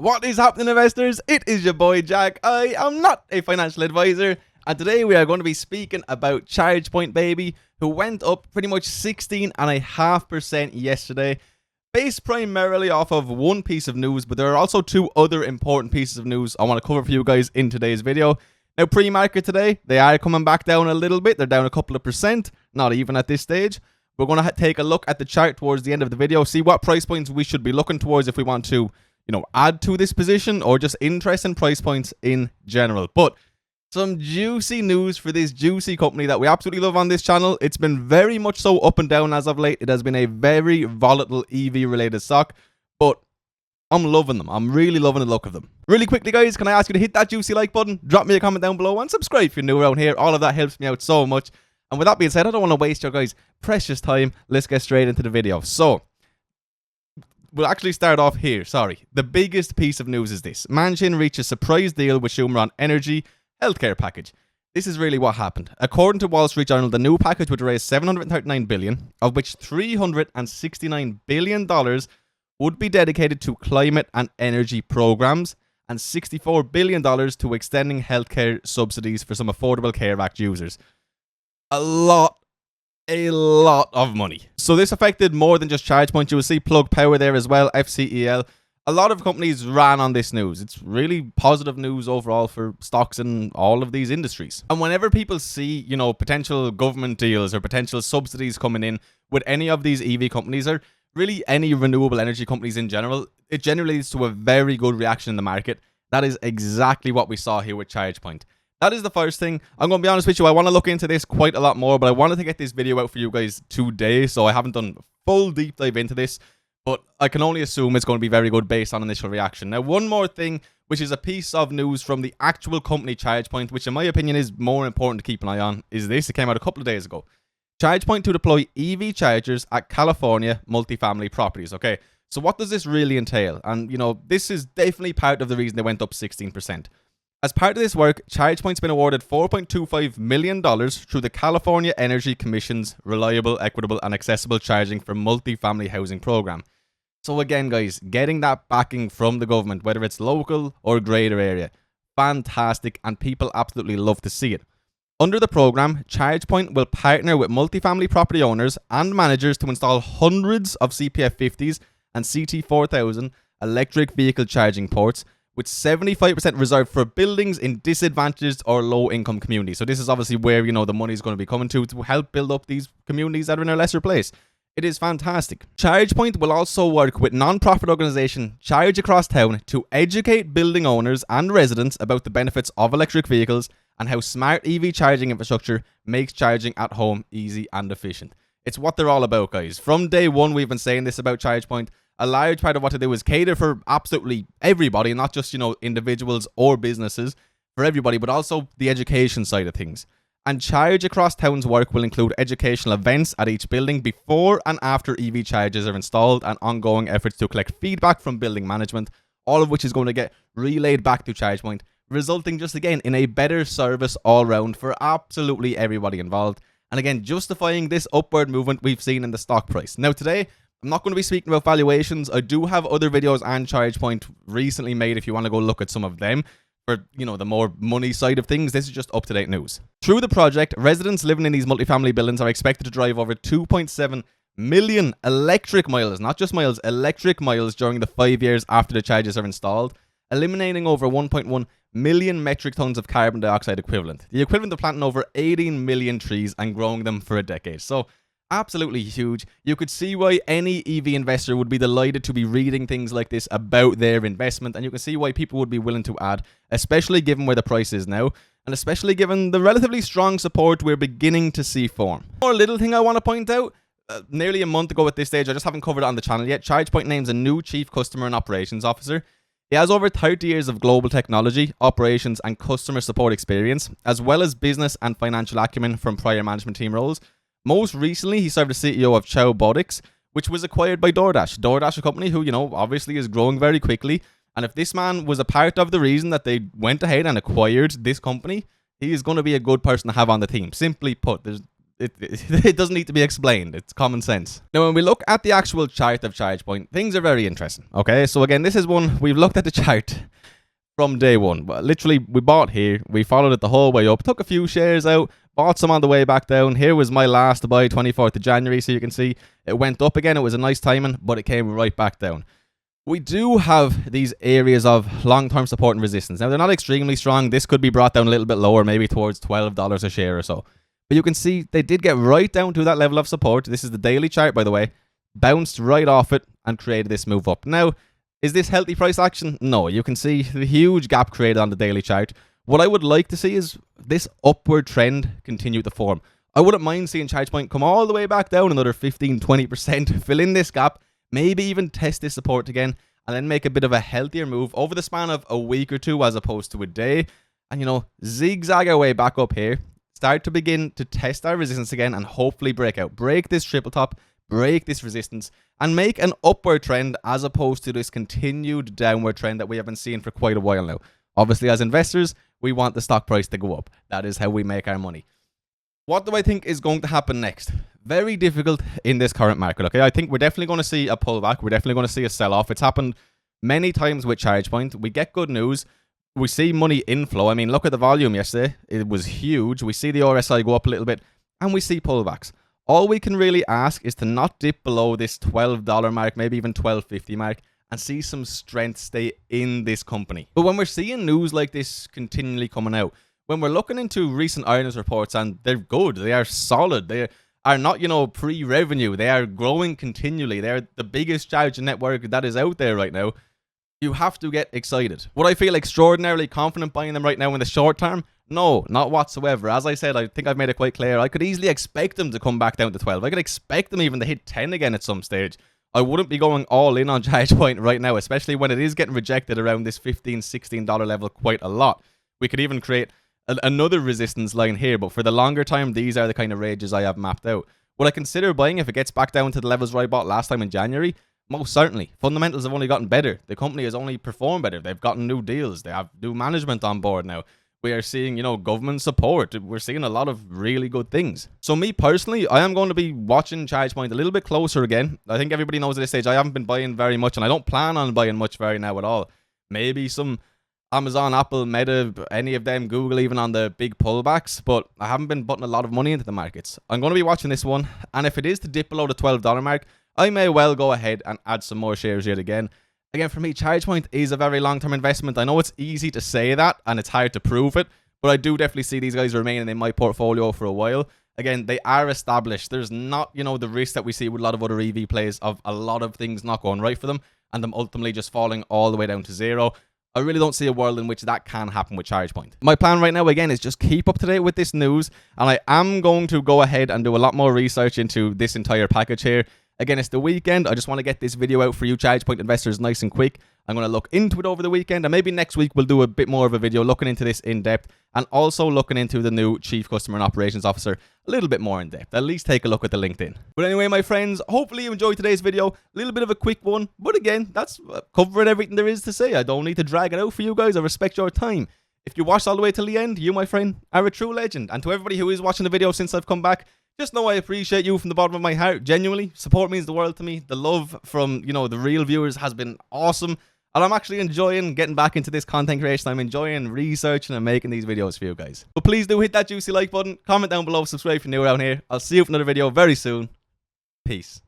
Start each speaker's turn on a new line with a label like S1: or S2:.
S1: What is happening, investors? It is your boy Jack. I am not a financial advisor, and today we are going to be speaking about Chargepoint, baby, who went up pretty much 16.5% yesterday, based primarily off of one piece of news, but there are also two other important pieces of news I want to cover for you guys in today's video. Now, pre-market today, they are coming back down a little bit. They're down a couple of percent, not even at this stage. We're going to take a look at the chart towards the end of the video, see what price points we should be looking towards if we want to, add to this position or just interest in price points in general. But some juicy news for this juicy company that we absolutely love on this channel. It's been very much so up and down as of late. It has been a very volatile EV related stock, but I'm loving them. I'm really loving the look of them. Really quickly, guys, can I ask you to hit that juicy like button, drop me a comment down below, and subscribe if you're new around here. All of that helps me out so much. And with that being said, I don't want to waste your guys' precious time. Let's get straight into the video. So, we'll actually start off here. Sorry. The biggest piece of news is this. Manchin reached a surprise deal with Schumer on energy healthcare package. This is really what happened. According to Wall Street Journal, the new package would raise $739 billion, of which $369 billion would be dedicated to climate and energy programs, and $64 billion to extending healthcare subsidies for some Affordable Care Act users. A lot of money. So this affected more than just Chargepoint. You will see Plug Power there as well, FCEL. A lot of companies ran on this news. It's really positive news overall for stocks in all of these industries. And whenever people see, potential government deals or potential subsidies coming in with any of these EV companies or really any renewable energy companies in general, it generally leads to a very good reaction in the market. That is exactly what we saw here with Chargepoint. That is the first thing. I'm going to be honest with you, I want to look into this quite a lot more, but I wanted to get this video out for you guys today, so I haven't done a full deep dive into this, but I can only assume it's going to be very good based on initial reaction. Now, one more thing, which is a piece of news from the actual company Chargepoint, which in my opinion is more important to keep an eye on, is this. It came out a couple of days ago. Chargepoint to deploy EV chargers at California multifamily properties. Okay, so what does this really entail? And, this is definitely part of the reason they went up 16%. As part of this work, Chargepoint's been awarded $4.25 million through the California Energy Commission's Reliable, Equitable and Accessible Charging for Multifamily Housing Program. So again, guys, getting that backing from the government, whether it's local or greater area, fantastic, and people absolutely love to see it. Under the program, Chargepoint will partner with multifamily property owners and managers to install hundreds of CPF50s and CT4000 electric vehicle charging ports, with 75% reserved for buildings in disadvantaged or low-income communities. So this is obviously where, the money is going to be coming to help build up these communities that are in a lesser place. It is fantastic. Chargepoint will also work with non-profit organisation Charge Across Town to educate building owners and residents about the benefits of electric vehicles and how smart EV charging infrastructure makes charging at home easy and efficient. It's what they're all about, guys. From day one, we've been saying this about Chargepoint. A large part of what they do is cater for absolutely everybody, not just, individuals or businesses, for everybody, but also the education side of things. And Charge Across Town's work will include educational events at each building before and after EV chargers are installed and ongoing efforts to collect feedback from building management, all of which is going to get relayed back to Chargepoint, resulting just again in a better service all round for absolutely everybody involved. And again, justifying this upward movement we've seen in the stock price. Now today, I'm not going to be speaking about valuations. I do have other videos on Chargepoint recently made if you want to go look at some of them for, the more money side of things. This is just up-to-date news. Through the project, residents living in these multifamily buildings are expected to drive over 2.7 million electric miles, not just miles, electric miles during the 5 years after the chargers are installed, eliminating over 1.1 million metric tons of carbon dioxide equivalent. The equivalent of planting over 18 million trees and growing them for a decade. So, absolutely huge. You could see why any EV investor would be delighted to be reading things like this about their investment, and you can see why people would be willing to add, especially given where the price is now, and especially given the relatively strong support we're beginning to see form. One more little thing I want to point out, nearly a month ago at this stage, I just haven't covered it on the channel yet, Chargepoint names a new Chief Customer and Operations Officer. He has over 30 years of global technology, operations and customer support experience, as well as business and financial acumen from prior management team roles. Most recently, he served as CEO of Chargepoint, which was acquired by DoorDash. DoorDash, a company who, obviously is growing very quickly. And if this man was a part of the reason that they went ahead and acquired this company, he is going to be a good person to have on the team. Simply put, it doesn't need to be explained. It's common sense. Now, when we look at the actual chart of ChargePoint, things are very interesting. Okay, so again, this is one we've looked at the chart from day one. But literally, we bought here, we followed it the whole way up, took a few shares out, bought some on the way back down. Here was my last buy, 24th of January, so you can see it went up again. It was a nice timing, but it came right back down. We do have these areas of long-term support and resistance. Now, they're not extremely strong. This could be brought down a little bit lower, maybe towards $12 a share or so. But you can see they did get right down to that level of support. This is the daily chart, by the way. Bounced right off it and created this move up. Now, is this healthy price action? No. You can see the huge gap created on the daily chart. What I would like to see is this upward trend continue to form. I wouldn't mind seeing ChargePoint come all the way back down another 15-20%, fill in this gap, maybe even test this support again, and then make a bit of a healthier move over the span of a week or two as opposed to a day. And, you know, zigzag our way back up here, start to begin to test our resistance again, and hopefully break out. Break this triple top, break this resistance, and make an upward trend as opposed to this continued downward trend that we have been seeing for quite a while now. Obviously, as investors, we want the stock price to go up. That is how we make our money. What do I think is going to happen next? Very difficult in this current market, okay? I think we're definitely going to see a pullback. We're definitely going to see a sell-off. It's happened many times with ChargePoint. We get good news. We see money inflow. I mean, look at the volume yesterday. It was huge. We see the RSI go up a little bit, and we see pullbacks. All we can really ask is to not dip below this $12 mark, maybe even $12.50 mark, and see some strength stay in this company. But when we're seeing news like this continually coming out, when we're looking into recent earnings reports, and they're good, they are solid, they are not, you know, pre-revenue, they are growing continually, they're the biggest charging network that is out there right now, you have to get excited. Would I feel extraordinarily confident buying them right now in the short term? No, not whatsoever. As I said, I think I've made it quite clear, I could easily expect them to come back down to 12. I could expect them even to hit 10 again at some stage. I wouldn't be going all in on ChargePoint right now, especially when it is getting rejected around this $15, $16 level quite a lot. We could even create another resistance line here, but for the longer time, these are the kind of ranges I have mapped out. Would I consider buying if it gets back down to the levels where I bought last time in January? Most certainly. Fundamentals have only gotten better. The company has only performed better. They've gotten new deals. They have new management on board now. We are seeing, you know, government support. We're seeing a lot of really good things. So me personally, I am going to be watching ChargePoint a little bit closer again. I think everybody knows at this stage I haven't been buying very much, and I don't plan on buying much very now at all. Maybe some Amazon, Apple, Meta, any of them, Google even on the big pullbacks, but I haven't been putting a lot of money into the markets. I'm going to be watching this one, and if it is to dip below the $12 mark, I may well go ahead and add some more shares yet again. Again, for me, ChargePoint is a very long-term investment. I know it's easy to say that, and it's hard to prove it, but I do definitely see these guys remaining in my portfolio for a while. Again, they are established. There's not, you know, the risk that we see with a lot of other EV plays of a lot of things not going right for them, and them ultimately just falling all the way down to zero. I really don't see a world in which that can happen with ChargePoint. My plan right now, again, is just keep up to date with this news, and I am going to go ahead and do a lot more research into this entire package here. Again, it's the weekend. I just want to get this video out for you ChargePoint investors nice and quick. I'm going to look into it over the weekend, and maybe next week we'll do a bit more of a video looking into this in depth, and also looking into the new Chief Customer and Operations Officer a little bit more in depth. At least take a look at the LinkedIn. But anyway, my friends, hopefully you enjoyed today's video. A little bit of a quick one, but again, that's covering everything there is to say. I don't need to drag it out for you guys. I respect your time. If you watched all the way till the end, you, my friend, are a true legend. And to everybody who is watching the video since I've come back, just know I appreciate you from the bottom of my heart. Genuinely, support means the world to me. The love from, you know, the real viewers has been awesome. And I'm actually enjoying getting back into this content creation. I'm enjoying researching and making these videos for you guys. But please do hit that juicy like button. Comment down below. Subscribe if you're new around here. I'll see you for another video very soon. Peace.